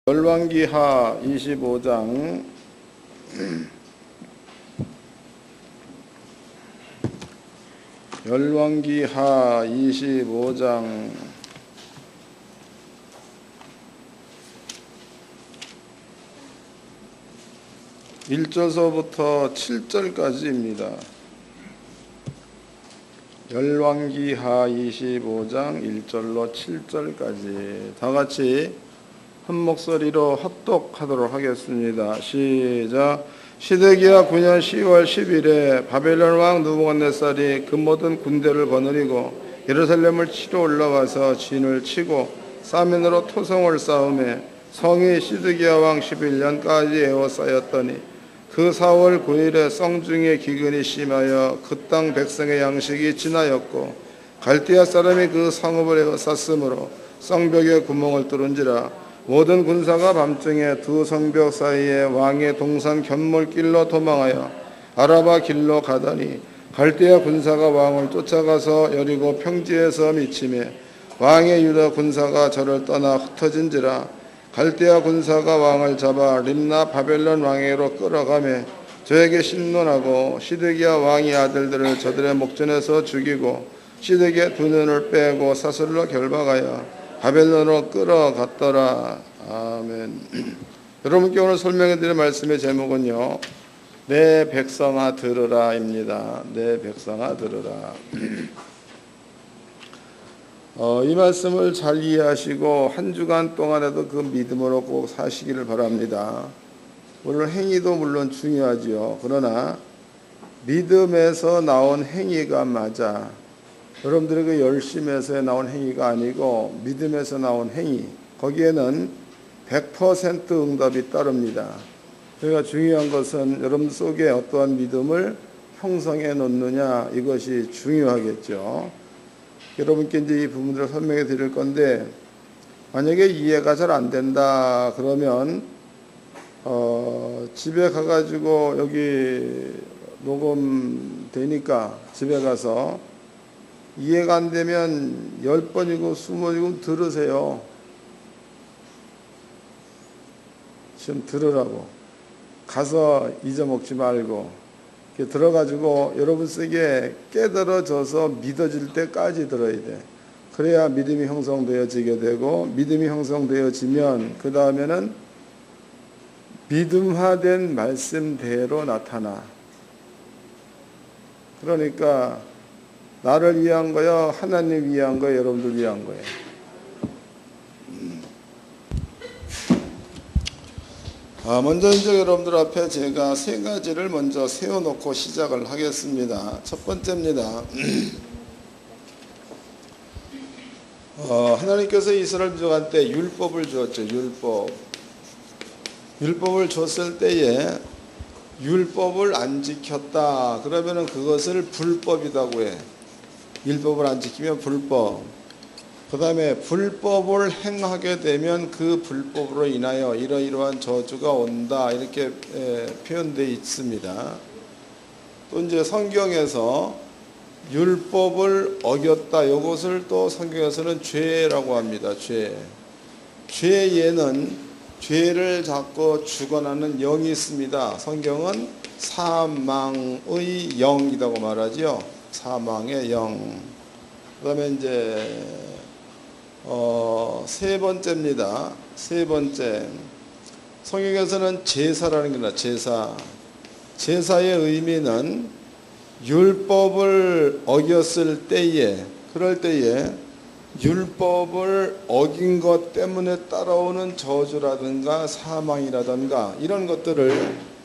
열왕기하 25장 열왕기하 25장 1절서부터 7절까지입니다. 열왕기하 25장 1절로 7절까지 다 같이 한 목소리로 합독하도록 하겠습니다. 시작. 시드기야 9년 10월 10일에 바벨론 왕 느부갓네살이 그 모든 군대를 거느리고 예루살렘을 치러 올라와서 진을 치고 사면으로 토성을 쌓음에 성이 시드기야 왕 11년까지 에워싸였더니 그 4월 9일에 성중의 기근이 심하여 그 땅 백성의 양식이 지나였고 갈대아 사람이 그 성읍을 에워쌌으므로 성벽에 구멍을 뚫은지라 모든 군사가 밤중에 두 성벽 사이에 왕의 동산 견몰길로 도망하여 아라바 길로 가더니 갈대아 군사가 왕을 쫓아가서 여리고 평지에서 미치매 왕의 유다 군사가 저를 떠나 흩어진지라 갈대아 군사가 왕을 잡아 림나 바벨론 왕에게로 끌어가매 저에게 신론하고 시드기야 왕의 아들들을 저들의 목전에서 죽이고 시드기야 두 눈을 빼고 사슬로 결박하여 바벨론으로 끌어갔더라. 아멘. 여러분께 오늘 설명해 드릴 말씀의 제목은요, 내 백성아 들으라 입니다. 내 백성아 들으라. 이 말씀을 잘 이해하시고 한 주간 동안에도 그 믿음으로 꼭 사시기를 바랍니다. 물론 행위도 물론 중요하지요. 그러나 믿음에서 나온 행위가 맞아. 여러분들의 그 열심에서 나온 행위가 아니고 믿음에서 나온 행위, 거기에는 100% 응답이 따릅니다. 그러니까 중요한 것은 여러분 속에 어떠한 믿음을 형성해 놓느냐, 이것이 중요하겠죠. 여러분께 이제 이 부분들을 설명해 드릴 건데, 만약에 이해가 잘 안 된다 그러면 집에 가가지고 여기 녹음되니까 집에 가서 이해가 안 되면 10번이고 20번이고 들으세요. 지금 들으라고. 가서 잊어먹지 말고 이렇게 들어가지고 여러분 속에 깨달아져서 믿어질 때까지 들어야 돼. 그래야 믿음이 형성되어지게 되고, 믿음이 형성되어지면 그 다음에는 믿음화된 말씀대로 나타나. 그러니까 나를 위한 거요, 하나님 위한 거요, 여러분들 위한 거예요. 먼저 이제 여러분들 앞에 제가 세 가지를 먼저 세워놓고 시작을 하겠습니다. 첫 번째입니다. 하나님께서 이스라엘 민족한테 율법을 주었죠. 율법을 줬을 때에 율법을 안 지켰다 그러면은 그것을 불법이라고 해. 율법을 안 지키면 불법. 그 다음에 불법을 행하게 되면 그 불법으로 인하여 이러이러한 저주가 온다, 이렇게 표현되어 있습니다. 또 이제 성경에서 율법을 어겼다, 이것을 또 성경에서는 죄라고 합니다. 죄에는 죄를 잡고 죽어나는 영이 있습니다. 성경은 사망의 영이라고 말하죠. 사망의 영. 그 다음에 이제 세 번째입니다. 세 번째, 성경에서는 제사라는 게 나와요. 제사의 의미는 율법을 어겼을 때에, 그럴 때에 율법을 어긴 것 때문에 따라오는 저주라든가 사망이라든가 이런 것들을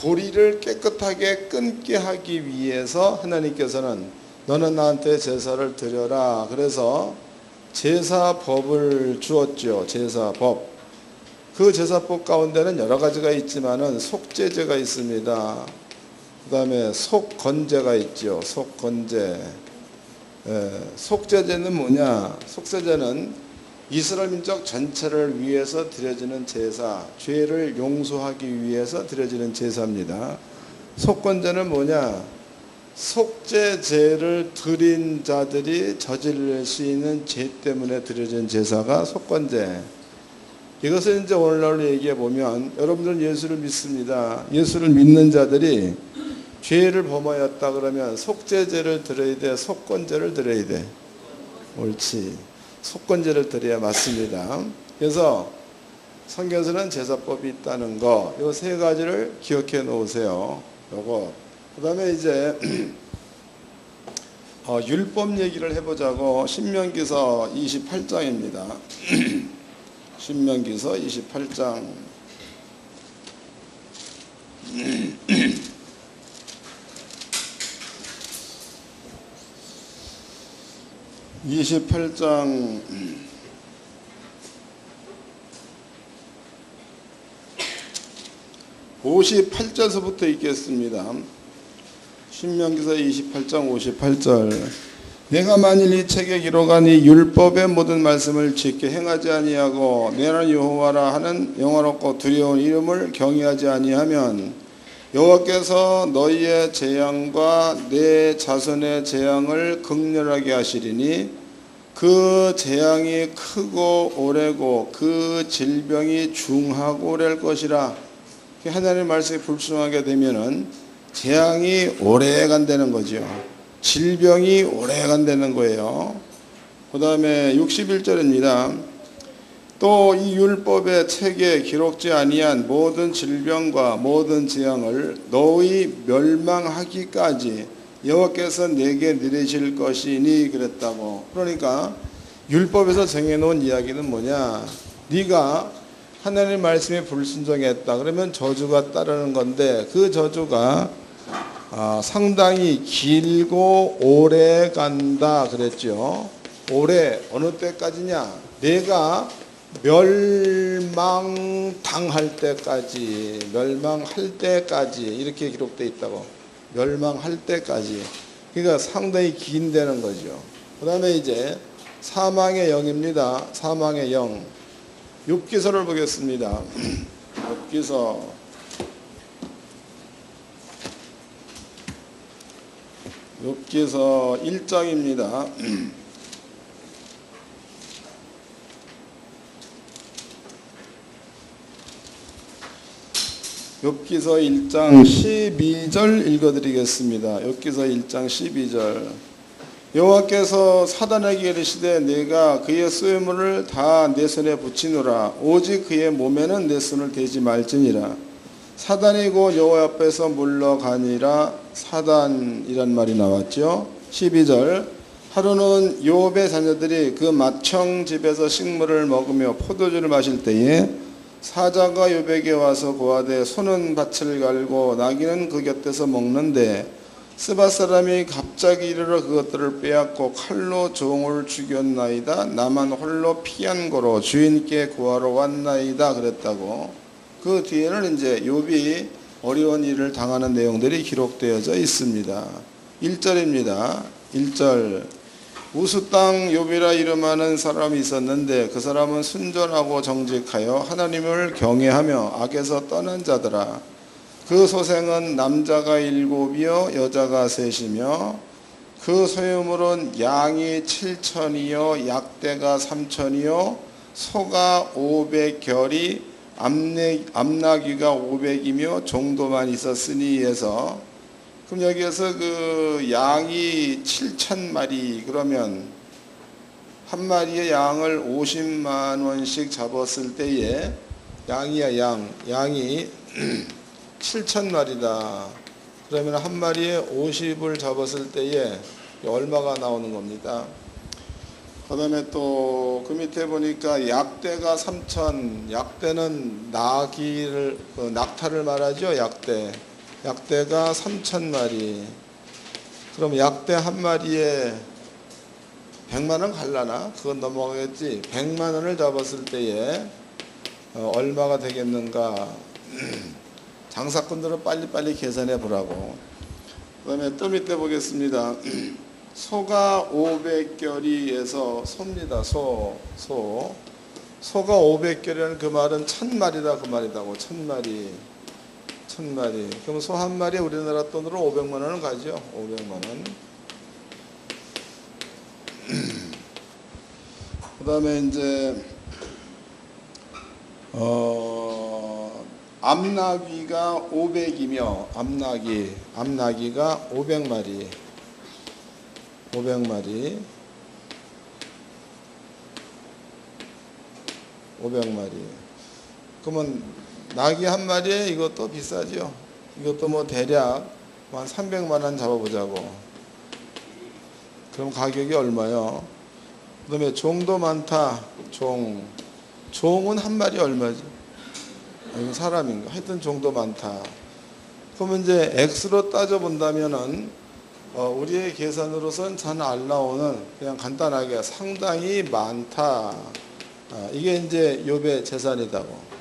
고리를 깨끗하게 끊게 하기 위해서 하나님께서는 너는 나한테 제사를 드려라, 그래서 제사법을 주었죠. 제사법. 그 제사법 가운데는 여러 가지가 있지만은 속죄제가 있습니다. 그 다음에 속건제가 있죠. 속건제. 속죄제는 뭐냐? 속죄제는 이스라엘 민족 전체를 위해서 드려지는 제사, 죄를 용서하기 위해서 드려지는 제사입니다. 속건제는 뭐냐? 속죄제를 드린 자들이 저지를 수 있는 죄 때문에 드려진 제사가 속건제. 이것을 이제 오늘날로 얘기해 보면 여러분들은 예수를 믿습니다. 예수를 믿는 자들이 죄를 범하였다 그러면 속죄제를 드려야 돼, 속건제를 드려야 돼. 옳지. 속건제를 드려야 맞습니다. 그래서 성경에서는 제사법이 있다는 거, 이 세 가지를 기억해 놓으세요. 요거. 그다음에 이제 율법 얘기를 해보자고. 신명기서 28장입니다. 신명기서 28장. 28장 58절서부터 읽겠습니다. 신명기서 28장 58절. 내가 만일 이 책에 기록한 이 율법의 모든 말씀을 지켜 행하지 아니하고 내는 여호와라 하는 영화롭고 두려운 이름을 경외하지 아니하면 여호와께서 너희의 재앙과 내 자손의 재앙을 극렬하게 하시리니 그 재앙이 크고 오래고 그 질병이 중하고 오래할 것이라. 하나님의 말씀이 불순하게 되면은 재앙이 오래 간다는 거죠. 질병이 오래 간다는 거예요. 그 다음에 61절입니다. 또 이 율법의 책에 기록지 아니한 모든 질병과 모든 재앙을 너희 멸망하기까지 여호와께서 내게 내리실 것이니 그랬다고. 그러니까 율법에서 정해놓은 이야기는 뭐냐? 네가 하나님의 말씀에 불순종했다 그러면 저주가 따르는 건데, 그 저주가 상당히 길고 오래 간다 그랬죠. 오래 어느 때까지냐? 내가 멸망당할 때까지, 멸망할 때까지 이렇게 기록되어 있다고. 멸망할 때까지. 그러니까 상당히 긴다는 거죠. 그 다음에 이제 사망의 영입니다. 사망의 영. 욥기서를 보겠습니다. 욥기서 1장입니다. 욥기서 1장 12절 읽어드리겠습니다. 욥기서 1장 12절. 여호와께서 사단에게 이르시되 내가 그의 쇠물을 다 내 손에 붙이노라. 오직 그의 몸에는 내 손을 대지 말지니라. 사단이 곧 여호와 앞에서 물러가니라. 사단이란 말이 나왔죠. 12절. 하루는 욥의 자녀들이 그 맏형 집에서 식물을 먹으며 포도주를 마실 때에 사자가 욥에게 와서 고하되 소는 밭을 갈고 나귀는 그 곁에서 먹는데 스밧 사람이 갑자기 이르러 그것들을 빼앗고 칼로 종을 죽였나이다. 나만 홀로 피한 고로 주인께 구하러 왔나이다 그랬다고. 그 뒤에는 이제 욥이 어려운 일을 당하는 내용들이 기록되어져 있습니다. 1절입니다. 1절. 우수 땅 욥이라 이름하는 사람이 있었는데 그 사람은 순전하고 정직하여 하나님을 경외하며 악에서 떠난 자더라. 그 소생은 남자가 7이요 여자가 3이며 그 소유물은 양이 7천이요 약대가 3천이요 소가 500결이 암나귀가 500이며 종도만 있었으니 해서, 그럼 여기에서 그 양이 7,000마리 그러면 한 마리의 양을 50만 원씩 잡았을 때에 양이 7,000마리다. 그러면 한 마리에 50을 잡았을 때에 얼마가 나오는 겁니다. 그 다음에 또 그 밑에 보니까 약대가 3,000, 약대는 낙타를 말하죠. 약대가 3,000마리. 그럼 약대 한 마리에 100만 원 갈라나? 그건 넘어가겠지. 100만 원을 잡았을 때에 얼마가 되겠는가? 장사꾼들은 빨리빨리 계산해 보라고. 그 다음에 또 밑에 보겠습니다. 소가 500결이에서 소입니다. 소가 500결이라는 그 말은 1,000마리다 그 말이다고. 1,000마리. 그럼 소 한 마리에 우리나라 돈으로 500만 원을 가죠. 500만 원. 그 다음에 이제 암나귀가 500이며 암나귀가 500마리. 그러면 나귀 한 마리에 이것도 비싸죠. 이것도 뭐 대략 한 300만 원 잡아보자고. 그럼 가격이 얼마요? 그 다음에 종도 많다. 종은 한 마리 얼마죠? 이건 사람인가? 하여튼 종도 많다. 그러면 이제 X로 따져본다면은 우리의 계산으로선 잘 안 나오는, 그냥 간단하게 상당히 많다. 이게 이제 욥의 재산이다고.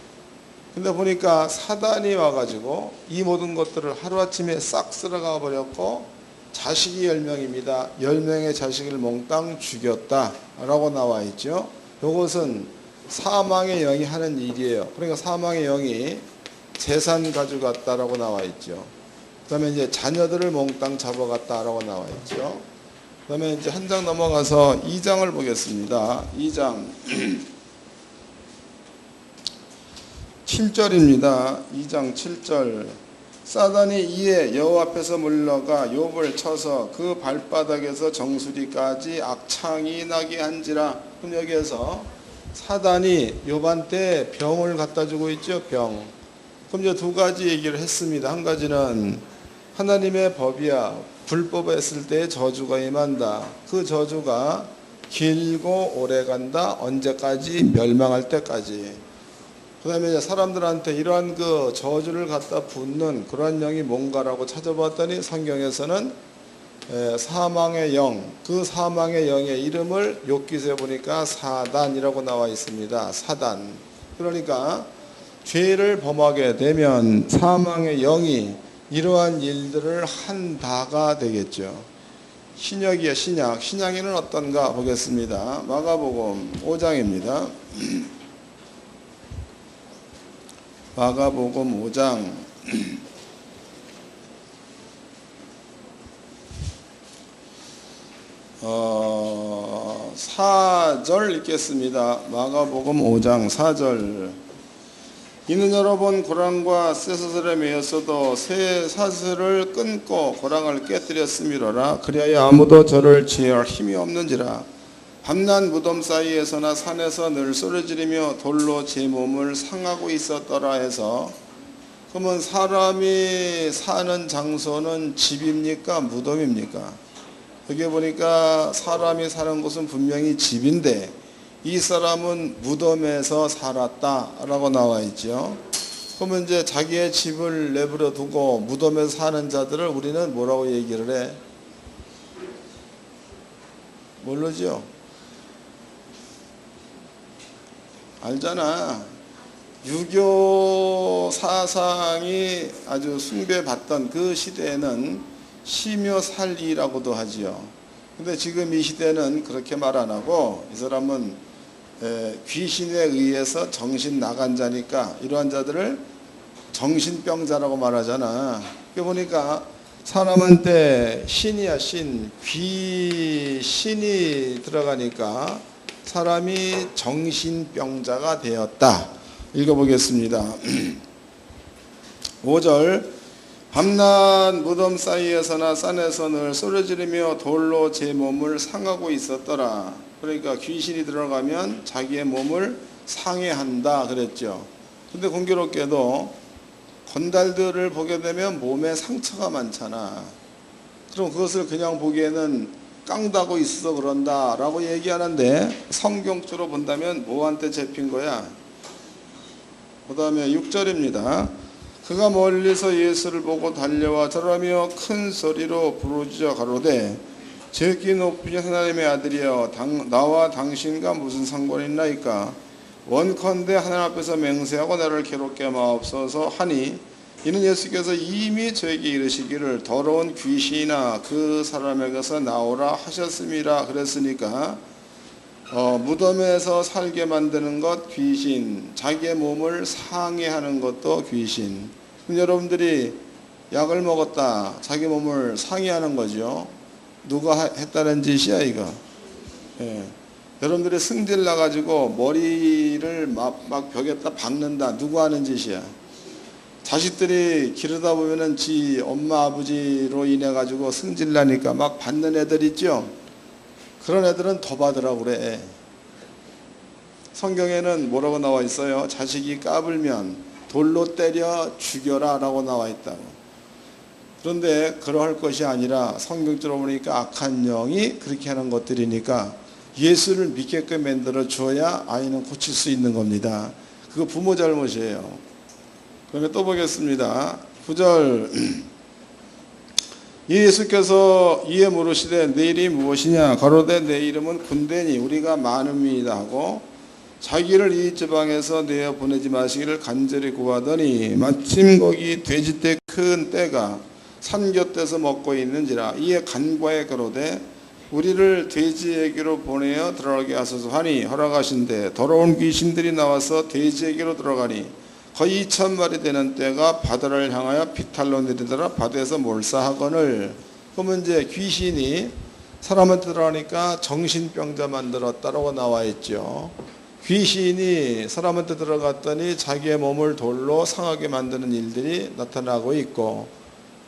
근데 보니까 사단이 와가지고 이 모든 것들을 하루아침에 싹 쓸어가 버렸고, 자식이 10명입니다. 10명의 자식을 몽땅 죽였다 라고 나와 있죠. 이것은 사망의 영이 하는 일이에요. 그러니까 사망의 영이 재산 가져갔다라고 나와 있죠. 그 다음에 이제 자녀들을 몽땅 잡아갔다라고 나와 있죠. 그 다음에 이제 한 장 넘어가서 2장을 보겠습니다. 2장 7절입니다. 2장 7절. 사단이 이에 여호와 앞에서 물러가 욥을 쳐서 그 발바닥에서 정수리까지 악창이 나게 한지라. 그럼 여기에서 사단이 욥한테 병을 갖다 주고 있죠. 병. 그럼 이제 두 가지 얘기를 했습니다. 한 가지는 하나님의 법이야. 불법했을 때 저주가 임한다. 그 저주가 길고 오래 간다. 언제까지? 멸망할 때까지. 그 다음에 사람들한테 이러한 그 저주를 갖다 붓는 그러한 영이 뭔가라고 찾아봤더니 성경에서는 사망의 영, 그 사망의 영의 이름을 욥기서에 보니까 사단이라고 나와 있습니다. 사단. 그러니까 죄를 범하게 되면 사망의 영이 이러한 일들을 한다가 되겠죠. 신약이야, 신약. 신약에는 어떤가 보겠습니다. 마가복음 5장입니다. 마가복음 5장 4절 읽겠습니다. 마가복음 5장 4절. 이는 여러 번 고랑과 쇠사슬에 매였어도 새 사슬을 끊고 고랑을 깨뜨렸음이로라. 그리하여 아무도 저를 제어할 힘이 없는지라. 밤낮 무덤 사이에서나 산에서 늘 소리지르며 돌로 제 몸을 상하고 있었더라 해서, 그러면 사람이 사는 장소는 집입니까? 무덤입니까? 여기 보니까 사람이 사는 곳은 분명히 집인데 이 사람은 무덤에서 살았다라고 나와 있죠. 그러면 이제 자기의 집을 내버려 두고 무덤에서 사는 자들을 우리는 뭐라고 얘기를 해? 모르죠? 알잖아. 유교 사상이 아주 숭배받던 그 시대에는 시며 살리라고도 하지요. 근데 지금 이 시대는 그렇게 말 안 하고 이 사람은 귀신에 의해서 정신 나간 자니까 이러한 자들을 정신병자라고 말하잖아. 그러니까 보니까 사람한테 신이야, 신. 귀신이 들어가니까 사람이 정신병자가 되었다. 읽어보겠습니다. 5절. 밤낮 무덤 사이에서나 산에서 늘 소리지르며 돌로 제 몸을 상하고 있었더라. 그러니까 귀신이 들어가면 자기의 몸을 상해한다 그랬죠. 근데 공교롭게도 건달들을 보게 되면 몸에 상처가 많잖아. 그럼 그것을 그냥 보기에는 깡다고 있어 그런다 라고 얘기하는데 성경적으로 본다면 뭐한테 잡힌 거야? 그 다음에 6절입니다. 그가 멀리서 예수를 보고 달려와 절하며 큰 소리로 부르짖어 가로되 저기 높으신 하나님의 아들이여 나와 당신과 무슨 상관이 있나이까? 원컨대 하나님 앞에서 맹세하고 나를 괴롭게 마옵소서 하니, 이는 예수께서 이미 저에게 이르시기를 더러운 귀신이나 그 사람에게서 나오라 하셨음이라 그랬으니까 무덤에서 살게 만드는 것 귀신, 자기의 몸을 상해하는 것도 귀신. 그럼 여러분들이 약을 먹었다, 자기 몸을 상해하는 거죠. 누가 했다는 짓이야 이거? 예. 여러분들이 승질 나가지고 머리를 막 벽에다 박는다. 누구 하는 짓이야? 자식들이 기르다 보면은 지 엄마 아버지로 인해 가지고 승질 나니까 막 받는 애들 있죠? 그런 애들은 더 받으라고 그래. 성경에는 뭐라고 나와 있어요? 자식이 까불면 돌로 때려 죽여라 라고 나와 있다고. 그런데 그러할 것이 아니라 성경적으로 보니까 악한 영이 그렇게 하는 것들이니까 예수를 믿게끔 만들어 줘야 아이는 고칠 수 있는 겁니다. 그거 부모 잘못이에요. 그러면 또 보겠습니다. 9절. 예수께서 이에 물으시되 내 이름이 무엇이냐? 가로되 내 이름은 군대니 우리가 많음이다 하고 자기를 이 지방에서 내어 보내지 마시기를 간절히 구하더니 마침 거기 돼지떼 큰 떼가 산곁에서 먹고 있는지라. 이에 간과에 가로되 우리를 돼지에게로 보내어 들어가게 하소서 하니 허락하신대 더러운 귀신들이 나와서 돼지에게로 들어가니 거의 2,000마리 되는 떼가 바다를 향하여 비탈로 내리더라. 바다에서 몰사하거늘. 그러면 이제 귀신이 사람한테 들어가니까 정신병자 만들었다라고 나와 있죠. 귀신이 사람한테 들어갔더니 자기의 몸을 돌로 상하게 만드는 일들이 나타나고 있고,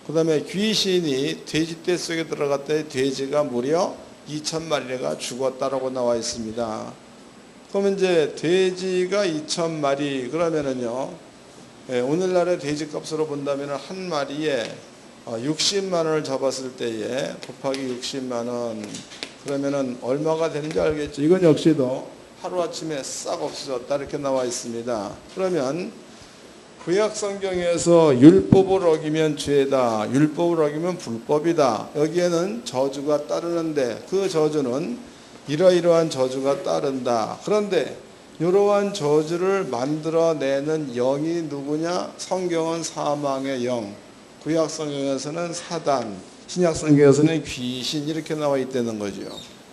그 다음에 귀신이 돼지떼 속에 들어갔더니 돼지가 무려 2,000마리가 죽었다라고 나와 있습니다. 그러면 이제 돼지가 2,000마리 그러면은요, 오늘날의 돼지 값으로 본다면 한 마리에 60만 원을 잡았을 때에 곱하기 60만 원 그러면은 얼마가 되는지 알겠죠? 이건 역시도 하루아침에 싹 없어졌다 이렇게 나와 있습니다. 그러면 구약 성경에서 율법을 어기면 죄다, 율법을 어기면 불법이다. 여기에는 저주가 따르는데 그 저주는 이러이러한 저주가 따른다. 그런데 이러한 저주를 만들어내는 영이 누구냐? 성경은 사망의 영, 구약 성경에서는 사단, 신약 성경에서는 귀신 이렇게 나와 있다는 거죠.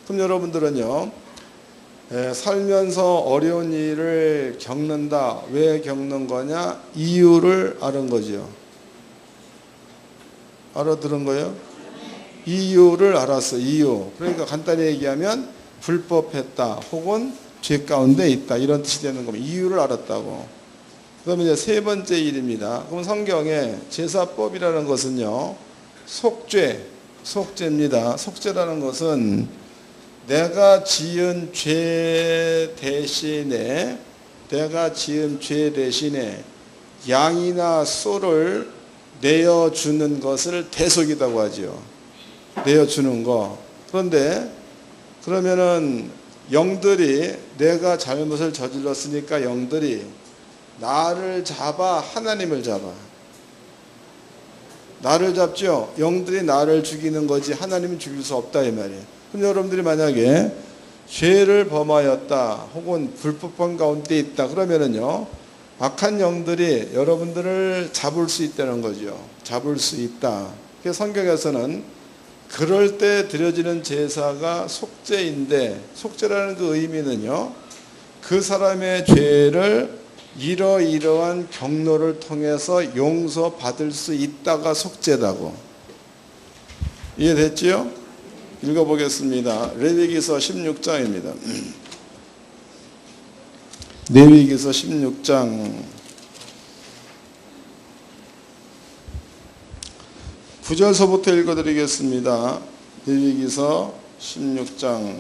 그럼 여러분들은요, 살면서 어려운 일을 겪는다. 왜 겪는 거냐? 이유를 아는 거죠. 알아들은 거예요? 이유를 알았어. 이유. 그러니까 간단히 얘기하면 불법했다 혹은 죄 가운데 있다 이런 뜻이 되는 겁니다. 이유를 알았다고. 그러면 이제 세 번째 일입니다. 그럼 성경에 제사법이라는 것은요, 속죄입니다. 속죄라는 것은 내가 지은 죄 대신에 양이나 소를 내어주는 것을 대속이라고 하죠. 내어주는 거. 그런데 그러면은 영들이 내가 잘못을 저질렀으니까 영들이 나를 잡아 하나님을 잡아. 나를 잡죠. 영들이 나를 죽이는 거지 하나님은 죽일 수 없다 이 말이에요. 그럼 여러분들이 만약에 죄를 범하였다 혹은 불법한 가운데 있다 그러면은요, 악한 영들이 여러분들을 잡을 수 있다는 거죠. 잡을 수 있다. 그래서 성경에서는 그럴 때 드려지는 제사가 속죄인데, 속죄라는 그 의미는요, 그 사람의 죄를 이러이러한 경로를 통해서 용서받을 수 있다가 속죄다고. 이해됐지요? 읽어보겠습니다. 레위기서 16장입니다. 레위기서 16장 9절서부터 읽어드리겠습니다. 레위기서 16장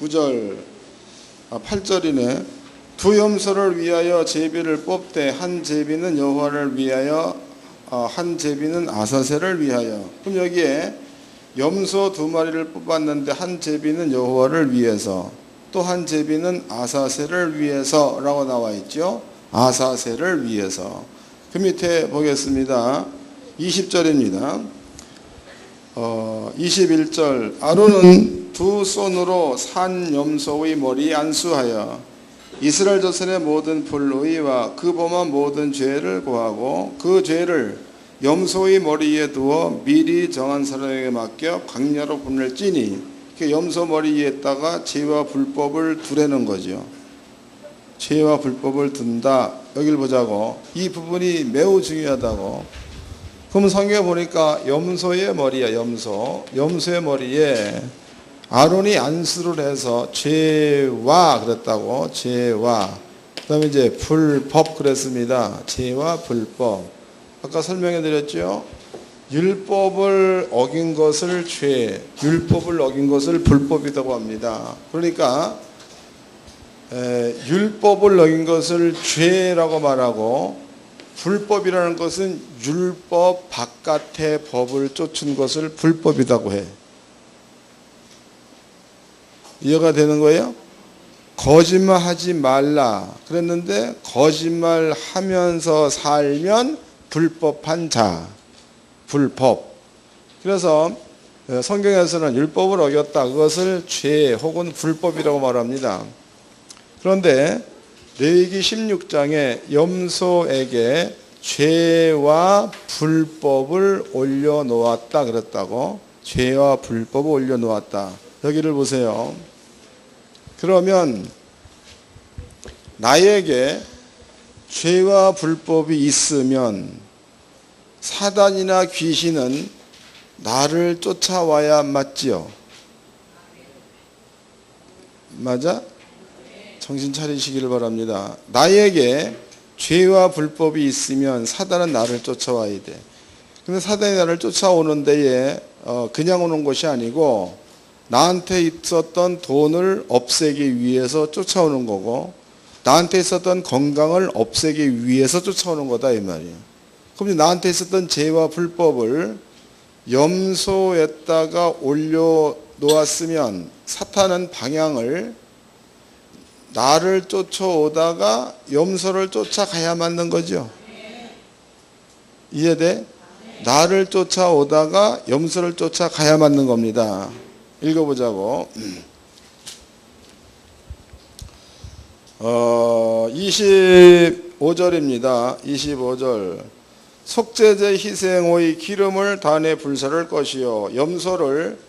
9절 8절이네. 두 염소를 위하여 제비를 뽑되 한 제비는 여호와를 위하여 한 제비는 아사셀을 위하여. 그럼 여기에 염소 2마리를 뽑았는데 한 제비는 여호와를 위해서 또 한 제비는 아사셀을 위해서라고 나와 있죠. 아사셀을 위해서. 그 밑에 보겠습니다. 20절입니다. 21절 아론은 두 손으로 산 염소의 머리에 안수하여 이스라엘 자손의 모든 불의와 그 범한 모든 죄를 고하고 그 죄를 염소의 머리에 두어 미리 정한 사람에게 맡겨 광야로 보낼지니, 염소 머리 위에다가 죄와 불법을 두라는 거죠. 죄와 불법을 둔다. 여기를 보자고. 이 부분이 매우 중요하다고. 그럼 성경에 보니까 염소의 머리야, 염소. 염소의 머리에 아론이 안수를 해서 죄와 그랬다고. 죄와. 그다음에 이제 불법 그랬습니다. 죄와 불법. 아까 설명해 드렸죠. 율법을 어긴 것을 죄, 율법을 어긴 것을 불법이라고 합니다. 그러니까 율법을 어긴 것을 죄라고 말하고, 불법이라는 것은 율법 바깥의 법을 쫓은 것을 불법이라고 해. 이해가 되는 거예요? 거짓말하지 말라 그랬는데 거짓말하면서 살면 불법한 자, 불법. 그래서 성경에서는 율법을 어겼다, 그것을 죄 혹은 불법이라고 말합니다. 그런데 레위기 16장에 염소에게 죄와 불법을 올려놓았다 그랬다고. 죄와 불법을 올려놓았다. 여기를 보세요. 그러면 나에게 죄와 불법이 있으면 사단이나 귀신은 나를 쫓아와야 맞지요? 맞아? 정신 차리시기를 바랍니다. 나에게 죄와 불법이 있으면 사단은 나를 쫓아와야 돼. 근데 사단이 나를 쫓아오는 데에 그냥 오는 것이 아니고 나한테 있었던 돈을 없애기 위해서 쫓아오는 거고, 나한테 있었던 건강을 없애기 위해서 쫓아오는 거다 이 말이에요. 그럼 나한테 있었던 죄와 불법을 염소에다가 올려놓았으면 사탄은 방향을 나를 쫓아오다가 염소를 쫓아가야 맞는 거죠. 이해돼? 나를 쫓아오다가 염소를 쫓아가야 맞는 겁니다. 읽어보자고. 25절입니다. 25절. 속죄제 희생의 기름을 단에 불사를 것이요 염소를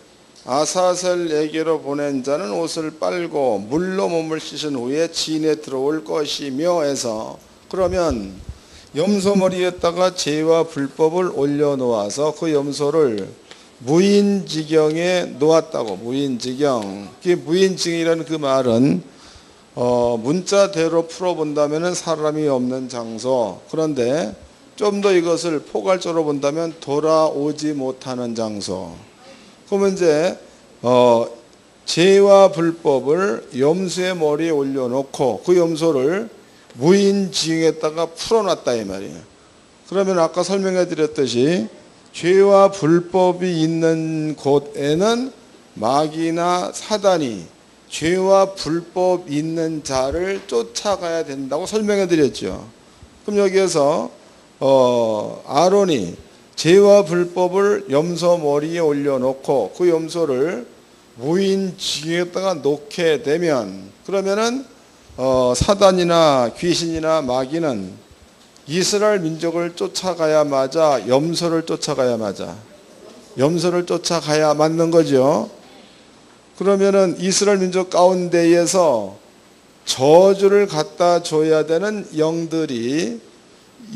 아사셀에게로 보낸 자는 옷을 빨고 물로 몸을 씻은 후에 진에 들어올 것이며 해서, 그러면 염소 머리에다가 죄와 불법을 올려놓아서 그 염소를 무인지경에 놓았다고. 무인지경. 무인지경이라는 그 말은 문자대로 풀어본다면 사람이 없는 장소. 그런데 좀 더 이것을 포괄적으로 본다면 돌아오지 못하는 장소. 그러면 이제 죄와 불법을 염소의 머리에 올려놓고 그 염소를 무인지경에다가 풀어놨다 이 말이에요. 그러면 아까 설명해 드렸듯이 죄와 불법이 있는 곳에는 마귀나 사단이 죄와 불법 있는 자를 쫓아가야 된다고 설명해 드렸죠. 그럼 여기에서 아론이 죄와 불법을 염소 머리에 올려놓고 그 염소를 무인지경에다가 놓게 되면, 그러면은 사단이나 귀신이나 마귀는 이스라엘 민족을 쫓아가야 맞아, 염소를 쫓아가야 맞아? 염소를 쫓아가야 맞는 거죠. 그러면은 이스라엘 민족 가운데에서 저주를 갖다 줘야 되는 영들이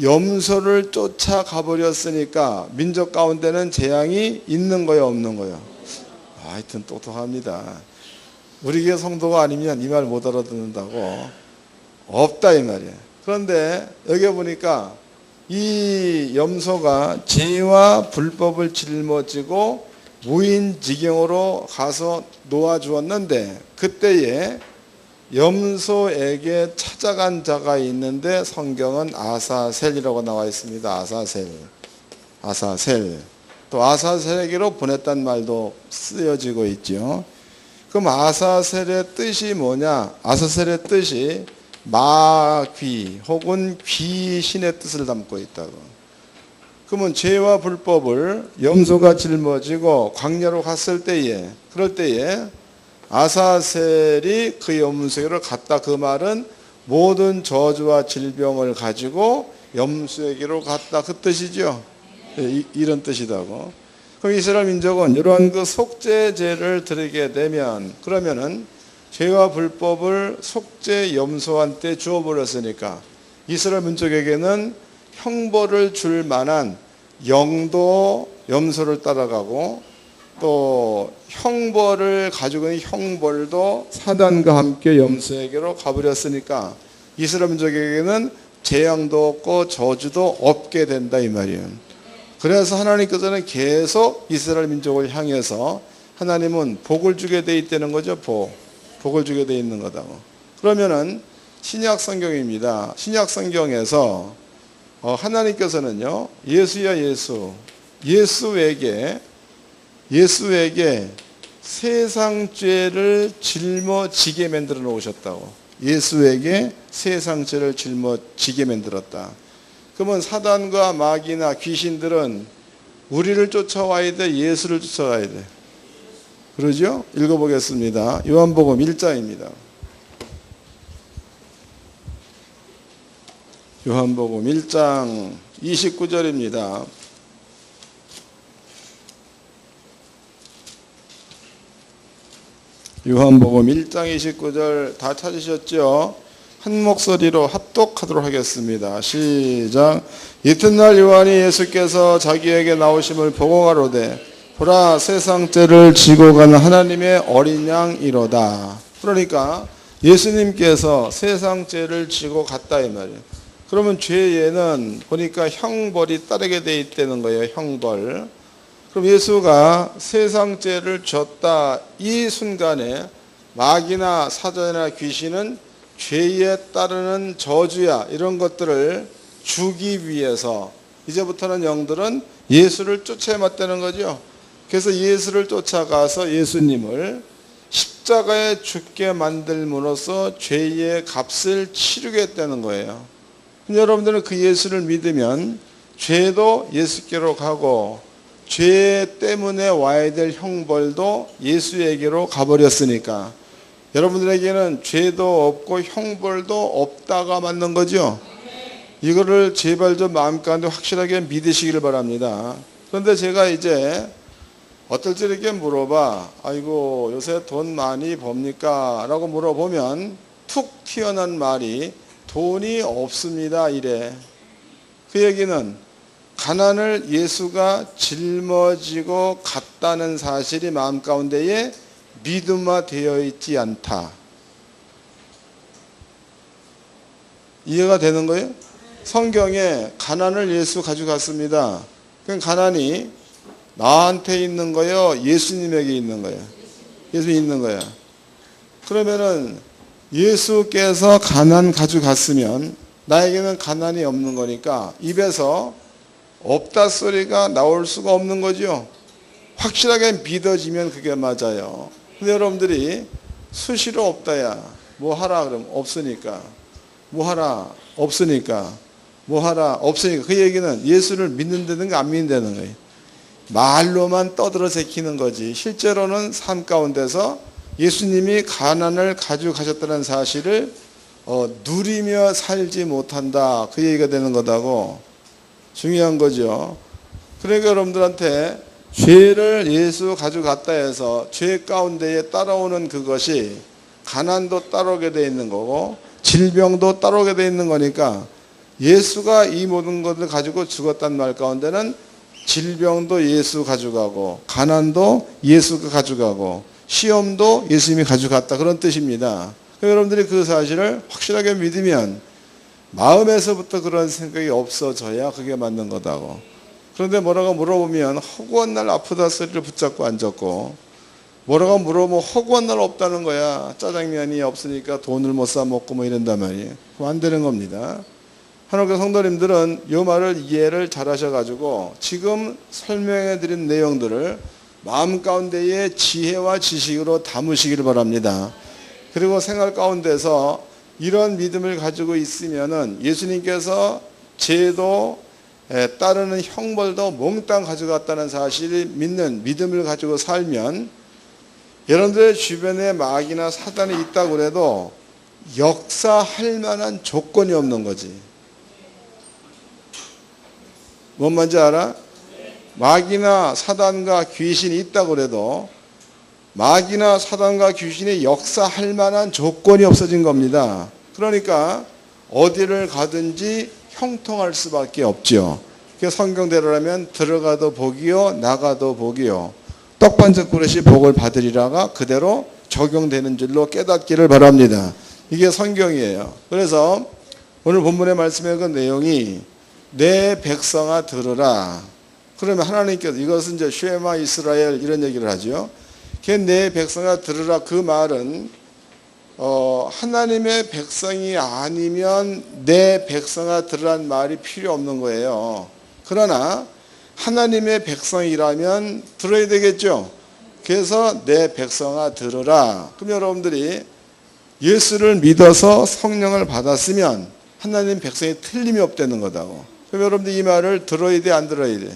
염소를 쫓아가 버렸으니까 민족 가운데는 재앙이 있는 거예요, 없는 거예요? 하여튼 똑똑합니다. 우리 교회 성도가 아니면 이 말 못 알아듣는다고. 없다 이 말이에요. 그런데 여기 보니까 이 염소가 죄와 불법을 짊어지고 무인지경으로 가서 놓아주었는데, 그때에 염소에게 찾아간 자가 있는데 성경은 아사셀이라고 나와 있습니다. 아사셀. 또 아사셀에게로 보냈단 말도 쓰여지고 있죠. 그럼 아사셀의 뜻이 뭐냐? 아사셀의 뜻이 마귀 혹은 귀신의 뜻을 담고 있다고. 그러면 죄와 불법을 염소가 짊어지고 광야로 갔을 때에, 그럴 때에 아사셀이 그 염소에게로 갔다. 그 말은 모든 저주와 질병을 가지고 염소에게로 갔다, 그 뜻이죠. 이런 뜻이다고. 그럼 이스라엘 민족은 이러한 그 속죄제를 드리게 되면, 그러면은 죄와 불법을 속죄 염소한테 주어버렸으니까 이스라엘 민족에게는 형벌을 줄 만한 영도 염소를 따라가고 또 형벌을 가지고 있는 형벌도 사단과 함께 염소에게로 가버렸으니까 이스라엘 민족에게는 재앙도 없고 저주도 없게 된다 이 말이에요. 그래서 하나님께서는 계속 이스라엘 민족을 향해서 하나님은 복을 주게 돼 있다는 거죠. 복을 주게 돼 있는 거다고. 그러면은 신약 성경입니다. 신약 성경에서 하나님께서는요, 예수에게 세상 죄를 짊어지게 만들어 놓으셨다고. 예수에게 세상 죄를 짊어지게 만들었다. 그러면 사단과 마귀나 귀신들은 우리를 쫓아와야 돼, 예수를 쫓아와야 돼? 그러죠? 읽어보겠습니다. 요한복음 1장입니다. 요한복음 1장 29절입니다. 요한복음 1장 29절 다 찾으셨죠? 한 목소리로 합독하도록 하겠습니다. 시작. 이튿날 요한이 예수께서 자기에게 나오심을 보고 가로되 보라 세상 죄를 지고 가는 하나님의 어린 양이로다. 그러니까 예수님께서 세상 죄를 지고 갔다 이 말이에요. 그러면 죄에는 보니까 형벌이 따르게 돼 있다는 거예요. 형벌. 그럼 예수가 세상 죄를 졌다 이 순간에 마귀나 사자나 귀신은 죄에 따르는 저주야 이런 것들을 주기 위해서 이제부터는 영들은 예수를 쫓아야만 거죠. 그래서 예수를 쫓아가서 예수님을 십자가에 죽게 만들므로써 죄의 값을 치르겠다는 거예요. 여러분들은 그 예수를 믿으면 죄도 예수께로 가고 죄 때문에 와야 될 형벌도 예수에게로 가버렸으니까 여러분들에게는 죄도 없고 형벌도 없다가 맞는 거죠. 이거를 제발 좀 마음 가운데 확실하게 믿으시기를 바랍니다. 그런데 제가 이제 어떨 때 이렇게 물어봐. 아이고 요새 돈 많이 법니까? 라고 물어보면 툭 튀어나온 말이 돈이 없습니다 이래. 그 얘기는 가난을 예수가 짊어지고 갔다는 사실이 마음 가운데에 믿음화되어 있지 않다. 이해가 되는 거예요? 성경에 가난을 예수 가지고 갔습니다. 그럼 가난이 나한테 있는 거예요? 예수님에게 있는 거예요? 예수님 있는 거예요. 그러면은 예수께서 가난 가지고 갔으면 나에게는 가난이 없는 거니까 입에서 없다 소리가 나올 수가 없는 거죠. 확실하게 믿어지면 그게 맞아요. 근데 여러분들이 수시로 없다야 뭐 하라 그러면 없으니까 뭐 하라 없으니까 뭐 하라 없으니까 그 얘기는 예수를 믿는다든가 안 믿는다는 거예요. 말로만 떠들어 새기는 거지 실제로는 삶 가운데서 예수님이 가난을 가지고 가셨다는 사실을 누리며 살지 못한다 그 얘기가 되는 거다고. 중요한 거죠. 그러니까 여러분들한테 죄를 예수 가지고 갔다 해서 죄 가운데에 따라오는 그것이 가난도 따라오게 돼 있는 거고 질병도 따라오게 돼 있는 거니까 예수가 이 모든 것을 가지고 죽었단 말 가운데는 질병도 예수 가져가고 가난도 예수가 가져가고 시험도 예수님이 가져갔다 그런 뜻입니다. 그러니까 여러분들이 그 사실을 확실하게 믿으면 마음에서부터 그런 생각이 없어져야 그게 맞는 거다고. 그런데 뭐라고 물어보면 허구한 날 아프다 소리를 붙잡고 앉았고 뭐라고 물어보면 허구한 날 없다는 거야. 짜장면이 없으니까 돈을 못 사 먹고 뭐 이런단 말이에요. 그럼 안 되는 겁니다. 하나님께 성도님들은 이 말을 이해를 잘 하셔가지고 지금 설명해 드린 내용들을 마음 가운데의 지혜와 지식으로 담으시기를 바랍니다. 그리고 생활 가운데서 이런 믿음을 가지고 있으면은 예수님께서 죄도 따르는 형벌도 몽땅 가져갔다는 사실을 믿는 믿음을 가지고 살면 여러분들의 주변에 마귀나 사단이 있다고 해도 역사할 만한 조건이 없는 거지. 뭔 말인지 알아? 마귀나 사단과 귀신이 있다고 해도 마귀나 사단과 귀신이 역사할 만한 조건이 없어진 겁니다. 그러니까 어디를 가든지 형통할 수밖에 없죠. 성경대로라면 들어가도 복이요 나가도 복이요 떡반죽 그릇이 복을 받으리라가 그대로 적용되는 줄로 깨닫기를 바랍니다. 이게 성경이에요. 그래서 오늘 본문의 말씀의 그 내용이 내 백성아 들으라. 그러면 하나님께서 이것은 이제 쉐마 이스라엘 이런 얘기를 하죠. 내 백성아 들으라. 그 말은 하나님의 백성이 아니면 내 백성아 들으란 말이 필요 없는 거예요. 그러나 하나님의 백성이라면 들어야 되겠죠. 그래서 내 백성아 들으라. 그럼 여러분들이 예수를 믿어서 성령을 받았으면 하나님 백성이 틀림이 없다는 거다고. 그럼 여러분들 이 말을 들어야 돼, 안 들어야 돼?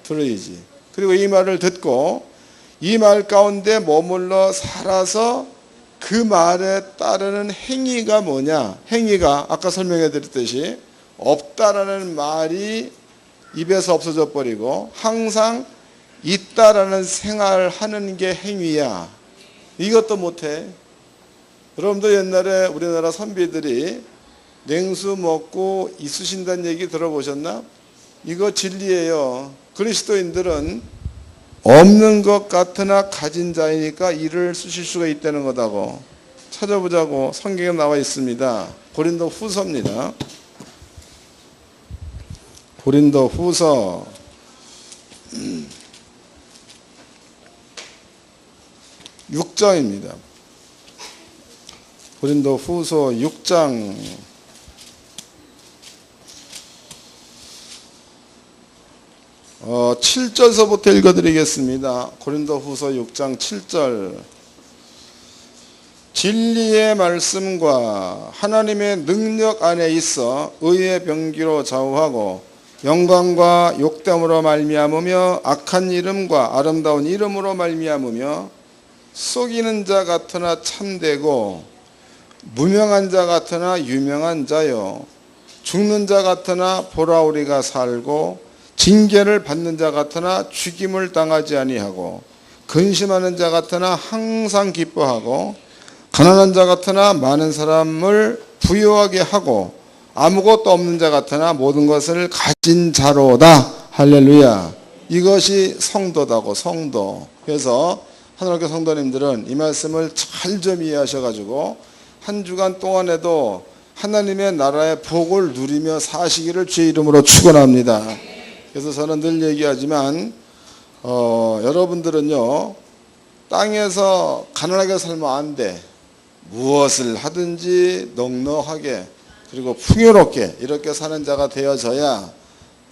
들어야지. 그리고 이 말을 듣고 이 말 가운데 머물러 살아서 그 말에 따르는 행위가 뭐냐? 행위가 아까 설명해 드렸듯이 없다라는 말이 입에서 없어져 버리고 항상 있다라는 생활을 하는 게 행위야. 이것도 못해. 여러분도 옛날에 우리나라 선비들이 냉수 먹고 있으신다는 얘기 들어보셨나? 이거 진리예요. 그리스도인들은 없는 것 같으나 가진 자이니까 이를 쓰실 수가 있다는 거다고. 찾아보자고. 성경에 나와 있습니다. 고린도 후서입니다. 고린도 후서 6장입니다. 고린도 후서 6장 7절서부터 읽어드리겠습니다. 고린도 후서 6장 7절. 진리의 말씀과 하나님의 능력 안에 있어 의의 병기로 좌우하고 영광과 욕됨으로 말미암으며 악한 이름과 아름다운 이름으로 말미암으며 속이는 자 같으나 참되고 무명한 자 같으나 유명한 자요 죽는 자 같으나 보라 우리가 살고 징계를 받는 자 같으나 죽임을 당하지 아니하고 근심하는 자 같으나 항상 기뻐하고 가난한 자 같으나 많은 사람을 부유하게 하고 아무것도 없는 자 같으나 모든 것을 가진 자로다. 할렐루야. 이것이 성도다고. 성도. 그래서 하늘교회 성도님들은 이 말씀을 잘 좀 이해하셔가지고 한 주간 동안에도 하나님의 나라의 복을 누리며 사시기를 주의 이름으로 축원합니다. 그래서 저는 늘 얘기하지만 여러분들은요 땅에서 가난하게 살면 안 돼. 무엇을 하든지 넉넉하게 그리고 풍요롭게 이렇게 사는 자가 되어져야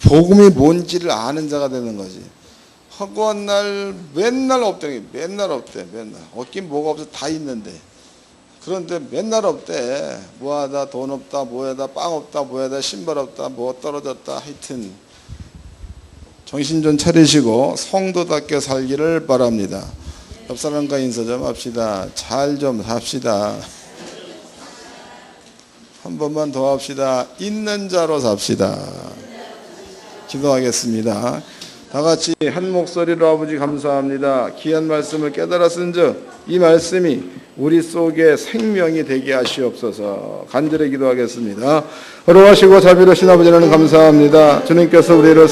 복음이 뭔지를 아는 자가 되는 거지. 허구한 날 맨날 없대. 맨날 없대. 맨날. 없긴 뭐가 없어. 다 있는데. 그런데 맨날 없대. 뭐하다 돈 없다. 뭐하다 빵 없다. 뭐하다 신발 없다. 뭐 떨어졌다. 하여튼 정신 좀 차리시고 성도답게 살기를 바랍니다. 옆 사람과 인사 좀 합시다. 잘 좀 삽시다. 한 번만 더 합시다. 있는 자로 삽시다. 기도하겠습니다. 다 같이 한 목소리로 아버지 감사합니다. 귀한 말씀을 깨달았은즉 이 말씀이 우리 속에 생명이 되게 하시옵소서. 간절히 기도하겠습니다. 거룩하시고 자비로우신 아버지 하나님 감사합니다. 주님께서 우리를